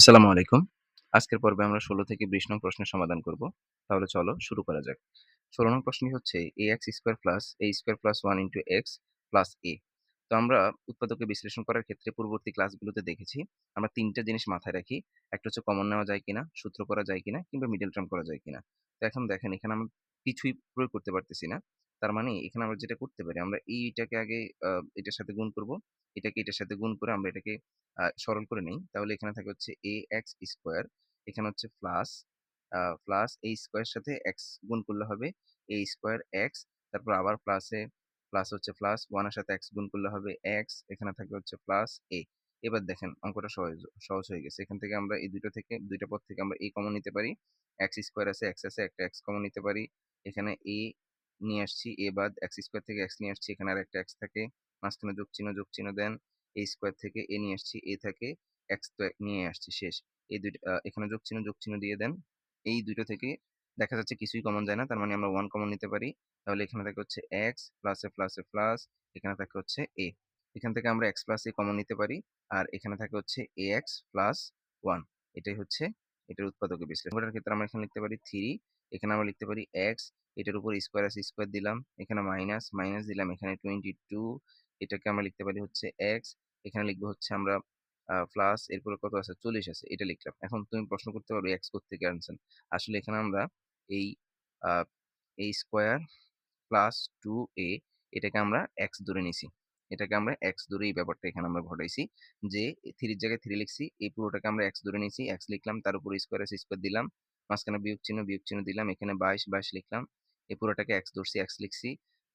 আসসালামু আলাইকুম। আজকের পর্বে আমরা ১৬ থেকে ২০ নং প্রশ্নের সমাধান করব। তাহলে চলো শুরু করা যাক। ১৬ নং প্রশ্নটি হচ্ছে ax² + a² + 1 x + a। তো আমরা উৎপাদকে বিশ্লেষণ করার ক্ষেত্রে পূর্ববর্তী ক্লাসগুলোতে দেখেছি, আমরা ৩ টা জিনিস মাথায় রাখি। একটা হচ্ছে কমন নেওয়া যায় কিনা, সূত্র করা যায় কিনা কিংবা মিডল টার্ম করা যায় কিনা। তো এখন দেখেন এখানে আমরা কিছুই প্রয়োগ করতে পারতেছি না। তার মানে এখানে আমরা যেটা করতে পারি, আমরা এইটাকে আগে এটার সাথে গুণ করব। এটাকে এটার সাথে গুণ করে আমরা এটাকে সরল করে নেই। তাহলে এখানে থাকে হচ্ছে ax², এখানে হচ্ছে প্লাস a স্কয়ারের সাথে x গুণ করলে হবে a²x, তারপর আবার প্লাস হচ্ছে প্লাস 1 এর সাথে x গুণ করলে হবে x, এখানে থাকে হচ্ছে প্লাস a। এবার দেখেন অঙ্কটা সহজ হয়ে গেছে। এখান থেকে আমরা এই ২ টা পদ থেকে আমরা a কমন নিতে পারি। x² আছে, x আছে, একটা x কমন নিতে পারি। এখানে a নিয়ে আসছি, a বাদ x² থেকে x নিয়ে আসছি, এখানে আরেকটা x থাকে। মাঝখানে যোগ চিহ্ন দেন। a স্কয়ার থেকে a নিয়ে আসছি, a থাকে, x তো নিয়ে আসছি, শেষ। এই ২ টা এখানে যোগ চিহ্ন দিয়ে দেন। এই ২ টো থেকে দেখা যাচ্ছে কিছুই কমন যায় না। তার মানে আমরা 1 কমন নিতে পারি। তাহলে এখানে থাকে হচ্ছে x প্লাসে প্লাস, এখানে থাকে হচ্ছে a। এখান থেকে আমরা x প্লাস a কমন নিতে পারি। আর এখানে থাকে হচ্ছে ax প্লাস 1। এটাই হচ্ছে এটার উৎপাদকের বিশ্লেষণ। ওটার ক্ষেত্রে আমরা এখানে লিখতে পারি 3, এখানে আমরা লিখতে পারি x, এটার উপর স্কয়ার আছে, স্কয়ার দিলাম। এখানে মাইনাস দিলাম, এখানে 22, এটাকে আমরা লিখতে পারি হচ্ছে x, এখানে লিখবো হচ্ছে আমরা প্লাস, এরপরে কত আছে? 40 আছে। এটা লিখলাম। এখন তুমি প্রশ্ন করতে পারো x কোত্থেকে আনছেন? আসলে এখানে আমরা এই আ a স্কয়ার প্লাস 2a, এটাকে আমরা x ধরে নিছি। এটাকে আমরা x ধরে এই ব্যাপারটা এখানে আমরা ঘটাইছি। যে 3 এর জায়গায় 3 লিখছি। এই পুরোটাকে আমরা x ধরে নিছি। x লিখলাম, তার উপর স্কয়ার আছে, স্কয়ার দিলাম। মাঝখানে বিয়োগ চিহ্ন দিলাম। এখানে 22 লিখলাম। এই পুরোটাকে x ধরছি, x লিখছি।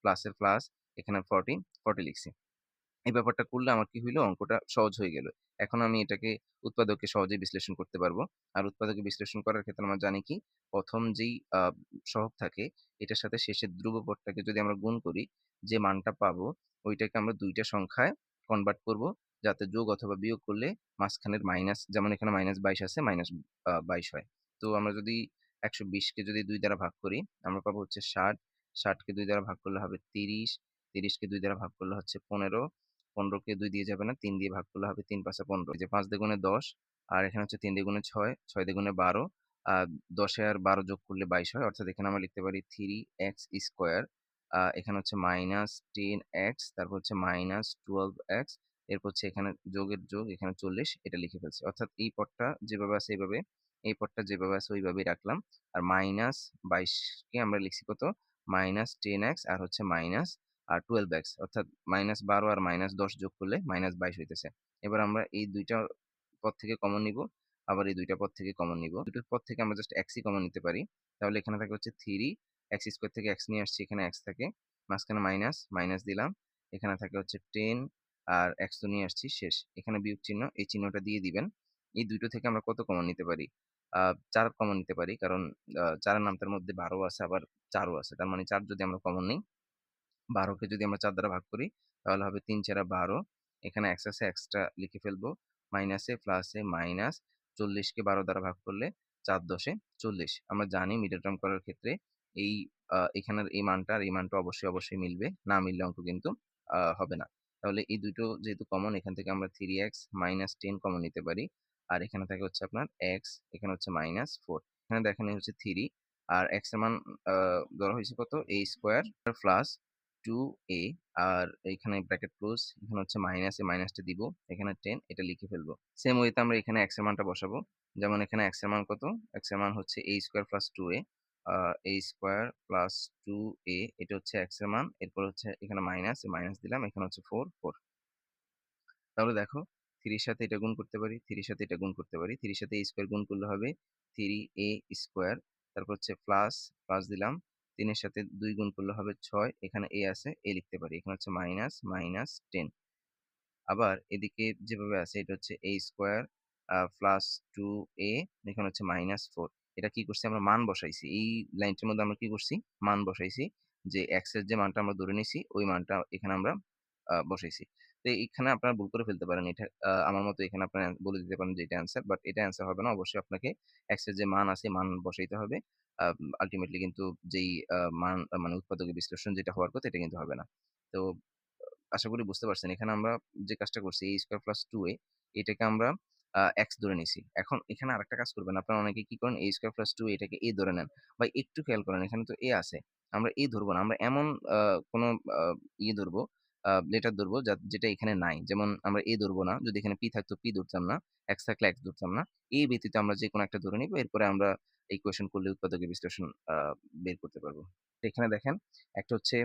প্লাসের প্লাস, এখানে 40 লিখছি। এই ব্যাপারটা করলে আমার কি হইলো? অঙ্কটা সহজ হয়ে গেল। এখন আমি এটাকে উৎপাদককে সহজেই বিশ্লেষণ করতে পারবো। আর উৎপাদকে বিশ্লেষণ করার ক্ষেত্রে আমরা জানি কি? ১ম যেই সহগ থাকে, এটার সাথে শেষের ধ্রুবপদটাকে যদি আমরা গুণ করি, যে মানটা পাবো ওইটাকে আমরা ২ টা সংখ্যায় কনভার্ট করব। যাতে যোগ অথবা বিয়োগ করলে মাঝখানের মাইনাস, যেমন এখানে -২২ আছে, -২২ হয়। তো আমরা যদি ১২০ কে যদি ২ দ্বারা ভাগ করি, আমরা পাবো হচ্ছে ৬০। ৬০ কে ২ দ্বারা ভাগ করলে হবে ৩০। ৩০ কে ২ দ্বারা ভাগ করলে হচ্ছে ১৫। ১৫ কে ২ দিয়ে যাবে না, ৩ দিয়ে ভাগ করলে হবে ৩ ৫ ১৫। এই যে ৫ দিয়ে গুণে ১০, আর এখানে হচ্ছে ৩ দিয়ে গুণে ৬, ৬ দিয়ে গুণে ১২। আর ১০ এ আর ১২ যোগ করলে ২২ হয়। অর্থাৎ এখানে আমরা লিখতে পারি 3x², এখানে হচ্ছে -10x, তারপর হচ্ছে -12x, এরপর হচ্ছে এখানে যোগের যোগ, এখানে ৪০, এটা লিখে ফেলছি। অর্থাৎ এই পদটা যেভাবে আছে এভাবে, এই পদটা যেভাবে আছে ওইভাবেই রাখলাম। আর -২২ কে আমরা লিখছি কত? -10x, আর হচ্ছে -12x, অর্থাৎ -১২ আর -১০ যোগ করলে -২২ হইতেছে। এবার আমরা এই ২ টা পদ থেকে কমন নিব, আবার এই ২ টা পদ থেকে কমন নিব। ২ টো পদ থেকে আমরা জাস্ট x ই কমন নিতে পারি। তাহলে এখানে থাকে হচ্ছে 3, x² থেকে x নিয়ে আসছি, এখানে x থাকে। মাঝখানে মাইনাস দিলাম। এখানে থাকে হচ্ছে 10, আর x তো নিয়ে আসছি, শেষ। এখানে বিয়োগ চিহ্ন, এই চিহ্নটা দিয়ে দিবেন। এই ২ টো থেকে আমরা কত কমন নিতে পারি? ৪ কমন নিতে পারি। কারণ ৪ এর নামতার মধ্যে ১২ আছে, আবার ৪ ও আছে। তার মানে ৪ যদি আমরা কমন নেই, ১২ কে যদি আমরা ৪ দ্বারা ভাগ করি, তাহলে হবে ৩ ৪ ১২। এখানে x আছে, x টা লিখে ফেলবো। মাইনাসে প্লাসে মাইনাস, ৪০ কে ১২ দ্বারা ভাগ করলে ৪ ১০ এ ৪০। আমরা জানি মিডল টার্ম করার ক্ষেত্রে এই এখানের এই মানটা আর এই মানটা অবশ্যই মিলবে। না মিললে অঙ্ক কিন্তু হবে না। তাহলে এই দুটো যেহেতু কমন, এখান থেকে আমরা 3x -10 কমন নিতে পারি। আর এখানে থাকে হচ্ছে আপনার x, এখানে হচ্ছে -4। এখানে দেখেন এই হচ্ছে 3, আর x এর মান আ ধরা হইছে কত? a² প্লাস 2a, আর এখানে ব্র্যাকেট ক্লোজ, এখানে হচ্ছে মাইনাসে মাইনাসটা দিব, এখানে 10, এটা লিখে ফেলবো। সেম ওয়েতে আমরা এখানে x এর মানটা বসাবো। যেমন এখানে x এর মান কত? x এর মান হচ্ছে a² প্লাস 2a, আ a² প্লাস 2a, এটা হচ্ছে x এর মান। এরপর হচ্ছে এখানে মাইনাস দিলাম, এখানে হচ্ছে 4। তাহলে দেখো, 3 এর সাথে এটা গুণ করতে পারি, 3 এর সাথে এটা গুণ করতে পারি। 3 এর সাথে a স্কয়ার গুণ করলে হবে 3a²। তারপর হচ্ছে প্লাস দিলাম। ৩ এর সাথে ২ গুণ করলে হবে ৬। এখানে a আছে, a লিখতে পারি। এখানে হচ্ছে -10। আবার এদিকে যেভাবে আছে এটা হচ্ছে a² প্লাস 2a, এখানে হচ্ছে -4। এটা কি করছি? আমরা মান বসাইছি। এই লাইনটার মধ্যে আমরা কি করছি? মান বসাইছি। যে x এর যে মানটা আমরা ধরে নিছি, ওই মানটা এখানে আমরা বসাইছি। তো এখানে আপনারা ভুল করে ফেলতে পারেন। এটা আমার মতো এখানে আপনারা বলে দিতে পারেন যে এটা অ্যান্সার। বাট এটা অ্যান্সার হবে না। অবশ্যই আপনাকে x এর যে মান আছে, মান বসাইতে হবে। আল্টিমেটলি কিন্তু যেই মান মানে উৎপাদকের বিশ্লেষণ যেটা হওয়ার কথা, এটা কিন্তু হবে না। তো আশা করি বুঝতে পারছেন। এখানে আমরা যে কাজটা করছি a² প্লাস 2a, এটাকে আমরা x ধরে নিছি। এখন এখানে আরেকটা কাজ করবেন। আপনারা অনেকে কি করেন a² + 2 এটাকে a ধরে নেন। ভাই একটু খেয়াল করেন এখানে তো a আছে। আমরা a ধরব না। আমরা এমন কোন আ ধরবো, লেটার ধরবো যেটা এখানে নাই। যেমন আমরা a ধরব না। যদি এখানে p থাকতো p ধরতাম না। x থাকলে x ধরতাম না। a ব্যতীত আমরা যেকোনো একটা ধরে নিব। এরপরে আমরা ইকুয়েশন করলে উৎপাদকের বিশ্লেষণ বের করতে পারবো। তো এখানে দেখেন একটা হচ্ছে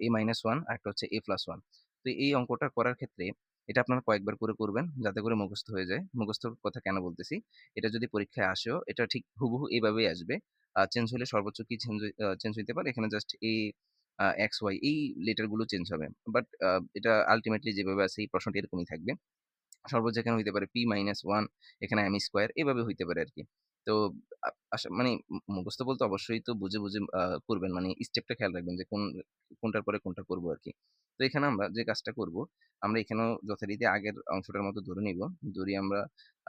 a-1 আরেকটা হচ্ছে a+1। তো এই অঙ্কটা করার ক্ষেত্রে এটা আপনারা কয়েকবার করে করবেন যাতে করে মুখস্থ হয়ে যায়। মুখস্থর কথা কেন বলতেছি? এটা যদি পরীক্ষায় আসেও এটা ঠিক হুবহু এভাবেই আসবে। চেঞ্জ হলে সর্বোচ্চ কি চেঞ্জ হইতে পারে? এখানে জাস্ট x, y এই লেটার গুলো চেঞ্জ হবে। বাট এটা আল্টিমেটলি যেভাবে আছে এই প্রশ্নটি এরকমই থাকবে। সর্বোচ্চ এখানে হইতে পারে p-1 এখানে m² এভাবে হইতে পারে আরকি। তো মানে মুখস্থ বলতে অবশ্যই তো বুঝে করবেন। মানে স্টেপটা খেয়াল রাখবেন যে কোনটার পরে কোনটা করব আরকি। তো এখানে আমরা যে কাজটা করব, আমরা এখানেও যথারীতি আগের অংশটার মতো ধরে নিব। ধরি আমরা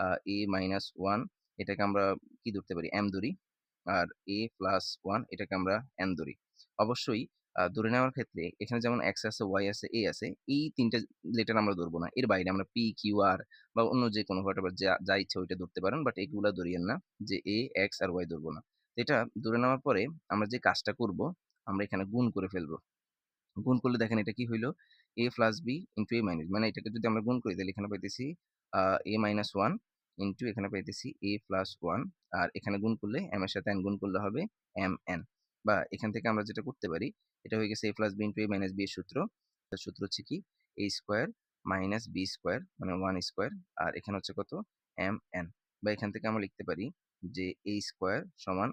আ a-1 এটাকে আমরা কি ধরতে পারি? m ধরি। আর a+1 এটাকে আমরা n ধরি। অবশ্যই ধরে নেওয়ার ক্ষেত্রে এখানে যেমন x আছে, y আছে, a আছে। এই ৩ টা লেটার আমরা ধরব না। এর বাইরে আমরা p, q, r বা অন্য যেকোনো হোয়াটএভার যা ইচ্ছা ওইটা ধরতে পারেন। বাট এগুলা ধরিয়েন না যে a, x আর y ধরব না। তো এটা ধরে নেওয়ার পরে আমরা যে কাজটা করব, আমরা এখানে গুণ করে ফেলব। গুণ করলে দেখেন এটা কি হইল? a plus b into a minus মানে এটাকে যদি আমরা গুণ করি তাহলে এখানে পাইতেছি a-1 ইনটু এখানে পাইতেছি a+1 আর এখানে গুণ করলে m এর সাথে n গুণ করলে হবে mn বা এখান থেকে আমরা যেটা করতে পারি এটা হয়ে গেছে a plus b into a minus b এর সূত্র। এর সূত্র হচ্ছে কি a square minus b square মানে 1 স্কয়ার আর এখানে হচ্ছে কত mn বা এখান থেকে আমরা লিখতে পারি যে a স্কয়ার সমান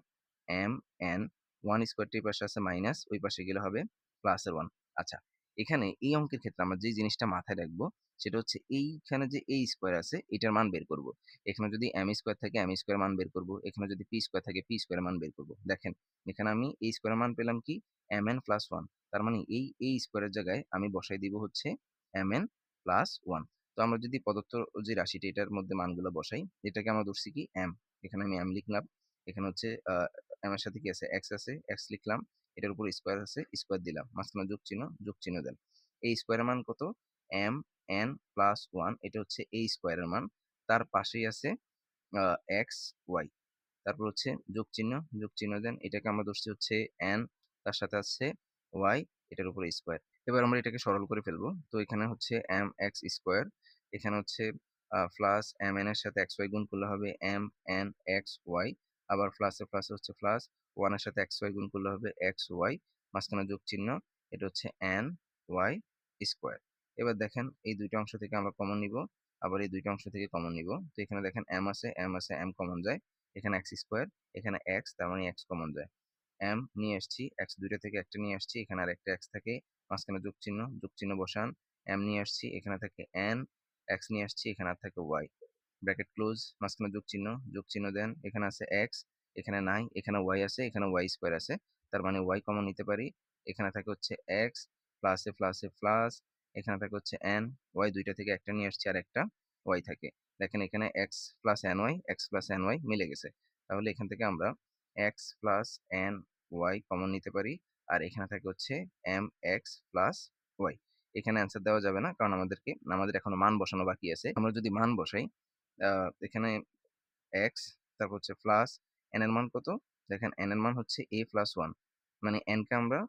mn 1 স্কয়ারটির পাশে আছে মাইনাস ওই পাশে গেলে হবে প্লাস এর 1। আচ্ছা, এখানে এই অঙ্কের ক্ষেত্রে আমরা যে জিনিসটা মাথায় রাখবো সেটা হচ্ছে এইখানে যে a স্কয়ার আছে এটার মান বের করব। এখানে যদি m স্কয়ার থাকে m স্কয়ার মান বের করব। এখানে যদি p স্কয়ার থাকে p স্কয়ার মান বের করব। দেখেন এখানে আমি a স্কয়ার মান পেলাম কি mn প্লাস 1। তার মানে এই a স্কয়ারের জায়গায় আমি বসাই দিব হচ্ছে mn প্লাস 1। তো আমরা যদি প্রদত্ত যে রাশিটা এটার মধ্যে মানগুলো বসাই, এটাকে আমরা ধরছি কি m। এখানে আমি m লিখলাম। এখানে হচ্ছে m এর সাথে কি আছে x আছে, x লিখলাম। এটার উপর স্কয়ার আছে, স্কয়ার দিলাম। মাঝখানে যোগ চিহ্ন দেন। এই স্কয়ারের মান কত? m n প্লাস 1 এটা হচ্ছে এই স্কয়ারের মান। তার পাশেই আছে আ x, y। তারপর হচ্ছে যোগ চিহ্ন দেন। এটাকে আমরা ধরছি হচ্ছে n তার সাথে আছে y এটার উপরে স্কয়ার। এবার আমরা এটাকে সরল করে ফেলবো। তো এখানে হচ্ছে mx স্কয়ার। এখানে হচ্ছে প্লাস mn এর সাথে xy গুণ করলে হবে mnxy আবার প্লাসে হচ্ছে প্লাস 1 এর সাথে xy গুণ করলে হবে xy মাঝখানে যোগ চিহ্ন এটা হচ্ছে ny স্কয়ার। এবার দেখেন এই ২ টা অংশ থেকে আমরা কমন নিব। আবার এই ২ টা অংশ থেকে কমন নিব। তো এখানে দেখেন m কমন যায়। এখানে x স্কয়ার, এখানে x তার মানে x কমন যায়। m নিয়ে আসছি, x ২ টা থেকে একটা নিয়ে আসছি। এখানে আরেকটা x থাকে। মাঝখানে যোগ চিহ্ন বসান। m নিয়ে আসছি, এখানে থাকে n, x নিয়ে আসছি, এখানে আর থাকে y। ব্র্যাকেট ক্লোজ, মাঝখানে যোগ চিহ্ন দেন। এখানে আছে x, এখানে নাই, এখানে y আছে, এখানে y স্কয়ার আছে। তার মানে y কমন নিতে পারি। এখানে থাকে হচ্ছে x, প্লাসে প্লাস, এখানে থাকে হচ্ছে n, y ২ টা থেকে একটা নিয়ে আসছি আর একটা y থাকে। দেখেন এখানে x প্লাস ny মিলে গেছে। তাহলে এখান থেকে আমরা x প্লাস ny কমন নিতে পারি। আর এখানে থাকে হচ্ছে mx প্লাস y। এখানে অ্যান্সার দেওয়া যাবে না কারণ আমাদের এখনো মান বসানো বাকি আছে। আমরা যদি মান বসাই আ এখানে x তারপর হচ্ছে প্লাস n এর মান কত? দেখেন n এর মান হচ্ছে a প্লাস 1 মানে n কে আমরা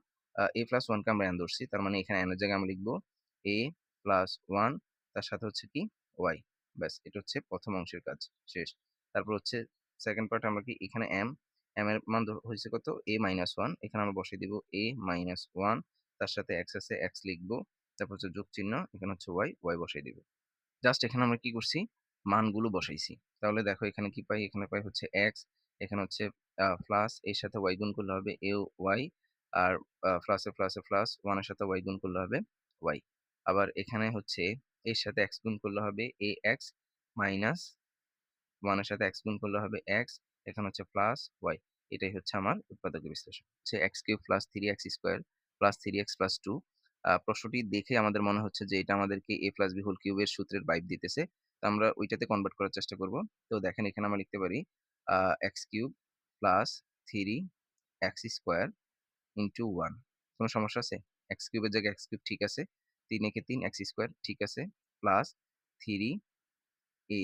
a প্লাস 1 কে আমরা n ধরছি। তার মানে এখানে n এর জায়গায় আমরা লিখব a প্লাস 1 তার সাথে হচ্ছে কি y। ব্যাস এটা হচ্ছে প্রথম অংশের কাজ শেষ। তারপর হচ্ছে সেকেন্ড পার্ট আমরা কি এখানে m এর মান হইছে কত? a মাইনাস 1 এখানে আমরা বসাই দিব a মাইনাস 1 তার সাথে x আছে x লিখব। তারপর হচ্ছে যোগ চিহ্ন এখানে হচ্ছে y বসাই দিব। জাস্ট এখানে আমরা কি করছি? মানগুলো বসাইছি। তাহলে দেখো এখানে কি পাই? এখানে পাই হচ্ছে x, এখানে হচ্ছে প্লাস এর সাথে y গুণ করলে হবে ay আর প্লাসে প্লাস 1 এর সাথে y গুণ করলে হবে y। আবার এখানে হচ্ছে এর সাথে x গুণ করলে হবে ax মাইনাস 1 এর সাথে x গুণ করলে হবে x, এখানে হচ্ছে প্লাস y। এটাই হচ্ছে আমার উৎপাদকের বিশ্লেষণ। হচ্ছে x³ plus 3x square plus 3x plus 2 প্রশ্নটি দেখে আমাদের মনে হচ্ছে যে এটা আমাদেরকে a plus b whole cube এর সূত্রের ভাইব দিতেছে। তো আমরা ওইটাতে কনভার্ট করার চেষ্টা করব। তো দেখেন এখানে আমরা লিখতে পারি x³ plus 3x square into 1 কোন সমস্যা আছে? x³ এর জায়গায় x³ ঠিক আছে। ৩ একে ৩ x স্কয়ার ঠিক আছে। প্লাস 3a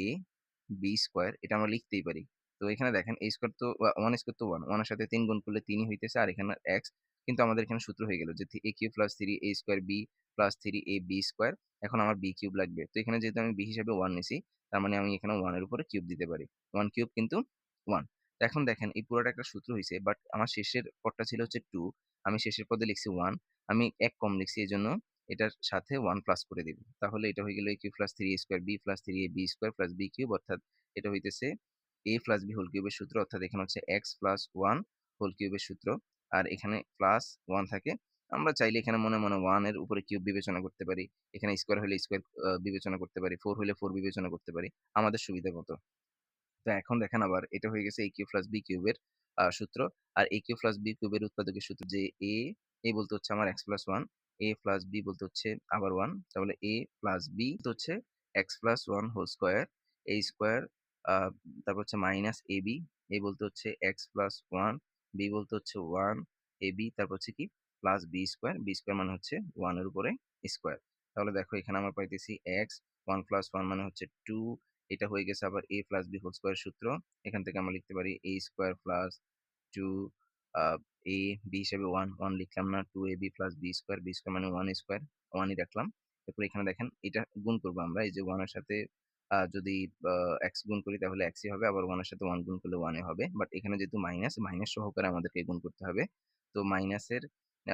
বি স্কোয়ার এটা আমরা লিখতেই পারি। তো এখানে দেখেন a স্কোয়ার তো 1 স্কোয়ার তো 1, 1 এর সাথে 3 গুণ করলে 3 ই হইতেছে আর এখানে x কিন্তু আমাদের এখানে সূত্র হয়ে গেল যে a cube plus 3a square b plus 3ab square. এখন আমার b কিউব লাগবে। তো এখানে যেহেতু আমি b হিসেবে 1 নিছি, তার মানে আমি এখানে 1 এর উপরে কিউব দিতে পারি। 1 কিউব কিন্তু 1। তো এখন দেখেন এই পুরোটা একটা সূত্র হইছে, বাট আমার শেষের পদটা ছিল হচ্ছে 2, আমি শেষের পদে লিখছি 1, আমি 1 কম লিখছি এজন্য এটার সাথে 1 প্লাস করে দিব। তাহলে এটা হয়ে গেল a cube plus 3a square b plus 3ab square plus b cube, অর্থাৎ এটা হইতেছে a প্লাস b হোল কিউবের সূত্র, অর্থাৎ এখানে হচ্ছে x প্লাস 1 হোল কিউবের সূত্র। আর এখানে প্লাস 1 থাকে। আমরা চাইলে এখানে মনে মনে 1 এর উপরে কিউব বিবেচনা করতে পারি। এখানে স্কোয়ার হলে স্কোয়ার বিবেচনা করতে পারি। 4 হলে 4 বিবেচনা করতে পারি। আমাদের সুবিধা মতো। তো এখন দেখেন আবার এটা হয়ে গেছে a কিউব প্লাস b কিউবের সূত্র। আর a কিউব প্লাস b কিউবের উৎপাদকের সূত্র যে a বলতে হচ্ছে আমার x plus 1, a plus b বলতে হচ্ছে আবার 1, তাহলে a প্লাস b তো হচ্ছে x plus 1 whole square, a square, আহ, তারপর হচ্ছে মাইনাস ab, a বলতে হচ্ছে x প্লাস 1, b বলতে হচ্ছে 1 ab, তারপর হচ্ছে কি প্লাস b স্কয়ার মানে হচ্ছে 1 এর উপরে স্কয়ার। তাহলে দেখো এখানে আমরা পাইতেছি x 1 প্লাস 1 মানে হচ্ছে 2, এটা হয়ে গেছে আবার a plus b whole square সূত্র। এখান থেকে আমরা লিখতে পারি a square plus 2 ah, a b হিসেবে 1 1 লিখলাম না, 2ab প্লাস b স্কয়ার মানে 1 স্কয়ার, 1 ই রাখলাম। এরপর এখানে দেখেন এটা গুণ করবো আমরা, এই যে 1 এর সাথে যদি x গুণ করি তাহলে x ই হবে, আবার 1 এর সাথে 1 গুণ করলে 1 ই হবে, বাট এখানে যেহেতু মাইনাস মাইনাস সহকারে আমাদেরকে গুণ করতে হবে। তো মাইনাসের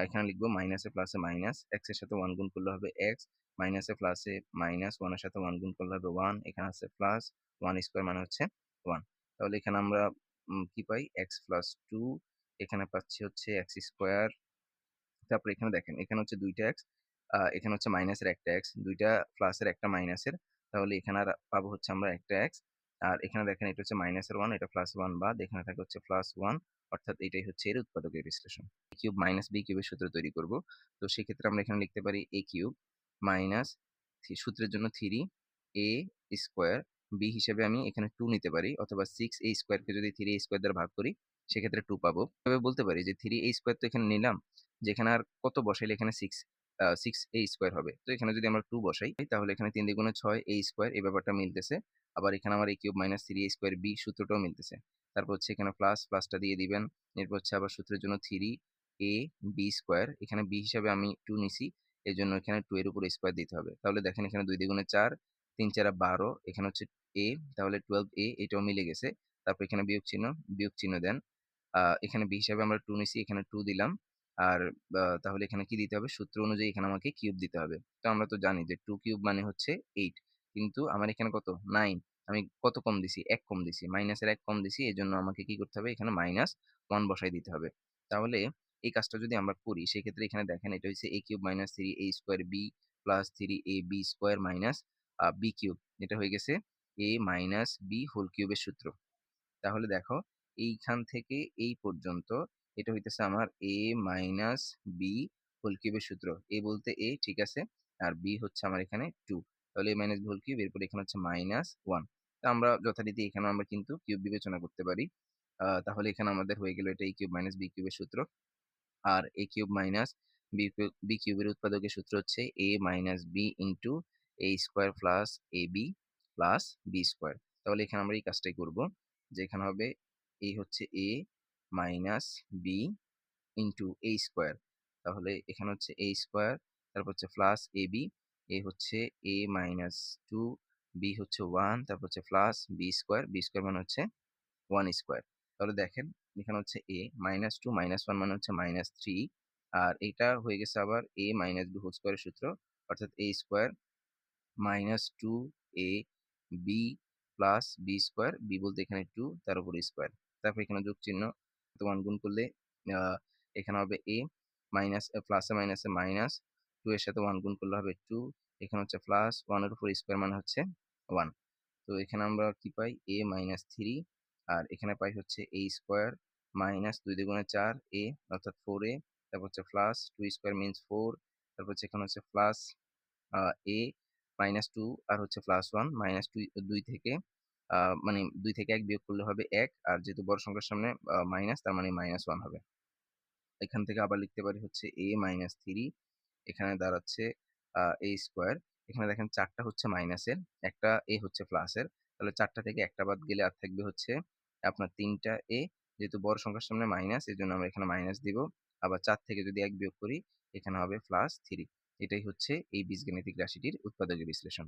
এখানে লিখবো মাইনাসে প্লাসে মাইনাস, x এর সাথে 1 গুণ করলে হবে x, মাইনাসে প্লাসে মাইনাস, 1 এর সাথে 1 গুণ করলে হবে 1, এখানে আছে প্লাস 1 স্কয়ার মানে হচ্ছে 1। তাহলে এখানে আমরা কি পাই x প্লাস 2, এখানে পাচ্ছি হচ্ছে x স্কয়ার। তারপর এখানে দেখেন এখানে হচ্ছে দুইটা x, এখানে হচ্ছে মাইনাসের একটা x, দুইটা প্লাসের একটা মাইনাসের, তাহলে এখানে আর পাবো হচ্ছে আমরা একটা x। আর এখানে দেখেন এটা হচ্ছে মাইনাসের 1, এটা প্লাস 1 বাদ, এখানে থাকে হচ্ছে প্লাস 1, অর্থাৎ এটাই হচ্ছে এর উৎপাদকের বিশ্লেষণ। a কিউব মাইনাস b কিউবের সূত্র তৈরি করব। তো সেক্ষেত্রে আমরা এখানে লিখতে পারি a কিউব মাইনাস সূত্রের জন্য 3a স্কোয়ার, b হিসেবে আমি এখানে 2 নিতে পারি, অথবা 6a স্কোয়ারকে যদি 3a স্কোয়ার দ্বারা ভাগ করি সেক্ষেত্রে 2 পাবো। তবে বলতে পারি যে 3a স্কোয়ার তো এখানে নিলাম, যেখানে আর কত বসাইলে এখানে 6a স্কোয়ার হবে। তো এখানে যদি আমরা 2 বসাই তাহলে এখানে 3 দ্বিগুণে 6 a স্কোয়ার, এই ব্যাপারটা মিলতেছে। আবার এখানে আমার a cube minus 3a square b সূত্রটাও মিলতেছে। তারপর হচ্ছে এখানে প্লাসটা দিয়ে দিবেন। এরপর হচ্ছে আবার সূত্রের জন্য 3a b স্কোয়ার, এখানে b হিসাবে আমি 2 নিছি, এই জন্য এখানে 2 এর উপর স্কোয়ার দিতে হবে। তাহলে দেখেন এখানে 2 দ্বিগুণে 4, 3 4 12, এখানে হচ্ছে a, তাহলে 12a, এটাও মিলে গেছে। তারপর এখানে বিয়োগ চিহ্ন দেন। এখানে b হিসাবে আমরা 2 নিছি, এখানে 2 দিলাম। আর তাহলে এখানে কি দিতে হবে, সূত্র অনুযায়ী এখানে আমাকে কিউব দিতে হবে। তো আমরা তো জানি যে 2 কিউব মানে হচ্ছে 8, কিন্তু আমার এখানে কত 9, আমি কত কম দিছি, 1 কম দিছি, মাইনাসের 1 কম দিছি, এই জন্য আমাকে কি করতে হবে, এখানে মাইনাস 1 বসাই দিতে হবে। তাহলে এই কাজটা যদি আমরা করি সেক্ষেত্রে এখানে দেখেন এটা হচ্ছে a cube minus 3a square b plus 3ab square minus b cube, এটা হয়ে গেছে a মাইনাস b হোল কিউবের সূত্র। তাহলে দেখো এইখান থেকে এই পর্যন্ত এটা হইতেছে আমার a মাইনাস b হোল কিউবের সূত্র। a বলতে a, ঠিক আছে, আর b হচ্ছে আমার এখানে 2, তাহলে a minus b whole cube, এরপর এখানে হচ্ছে মাইনাস 1। তো আমরা যথারীতি এখানে আমরা কিন্তু কিউব বিবেচনা করতে পারি। তাহলে এখানে আমাদের হয়ে গেল এটা a কিউব মাইনাস b কিউবের সূত্র। আর a কিউব মাইনাস বি কিউবের উৎপাদকের সূত্র হচ্ছে a minus b into a square plus ab plus b square. তাহলে এখানে আমরা এই কাজটাই করব, যে এখানে হবে a হচ্ছে a minus b into a square, তাহলে এখানে হচ্ছে a স্কোয়ার, তারপর হচ্ছে প্লাস ab, a হচ্ছে a মাইনাস 2, b হচ্ছে 1, তারপর হচ্ছে প্লাস b স্কোয়ার মানে হচ্ছে 1 স্কোয়ার। তাহলে দেখেন এখানে হচ্ছে a মাইনাস 2 মাইনাস 1 মানে হচ্ছে মাইনাস 3, আর এটা হয়ে গেছে আবার a মাইনাস b হোল স্কোয়ারের সূত্র, অর্থাৎ a square minus 2a b plus b square, b বলতে এখানে 2 তার উপর স্কোয়ার। তারপর এখানে যোগ চিহ্ন, 1 গুণ করলে আহ, এখানে হবে a মাইনাস প্লাসে মাইনাসে মাইনাস, 2 এর সাথে 1 গুণ করলে হবে 2, এখানে হচ্ছে প্লাস 1 এর উপর স্কোয়ার মানে হচ্ছে 1। তো এখানে আমরা কি পাই a মাইনাস 3, আর এখানে পাই হচ্ছে a স্কোয়ার মাইনাস 2 দুগুণে 4 a, অর্থাৎ 4a, তারপর হচ্ছে প্লাস 2 স্কোয়ার মিনস 4, তারপর হচ্ছে এখানে হচ্ছে প্লাস a মাইনাস 2 আর হচ্ছে প্লাস 1, মাইনাস 2 2 থেকে মানে 2 থেকে 1 বিয়োগ করলে হবে 1, আর যেহেতু বড় সংখ্যার সামনে মাইনাস, তার মানে মাইনাস 1 হবে। এখান থেকে আবার লিখতে পারি হচ্ছে a মাইনাস 3, এখানে দাঁড়াচ্ছে a স্কোয়ার, এখানে দেখেন 4টা হচ্ছে মাইনাসের, একটা a হচ্ছে প্লাসের, তাহলে ৪ টা থেকে ১ টা বাদ গেলে আর থাকবে হচ্ছে আপনার ৩ টা a, যেহেতু বড় সংখ্যার সামনে মাইনাস এজন্য আমরা এখানে মাইনাস দিব। আবার ৪ থেকে যদি ১ বিয়োগ করি এখানে হবে +3। এটাই হচ্ছে এই বীজগাণিতিক রাশিটির উৎপাদকের বিশ্লেষণ।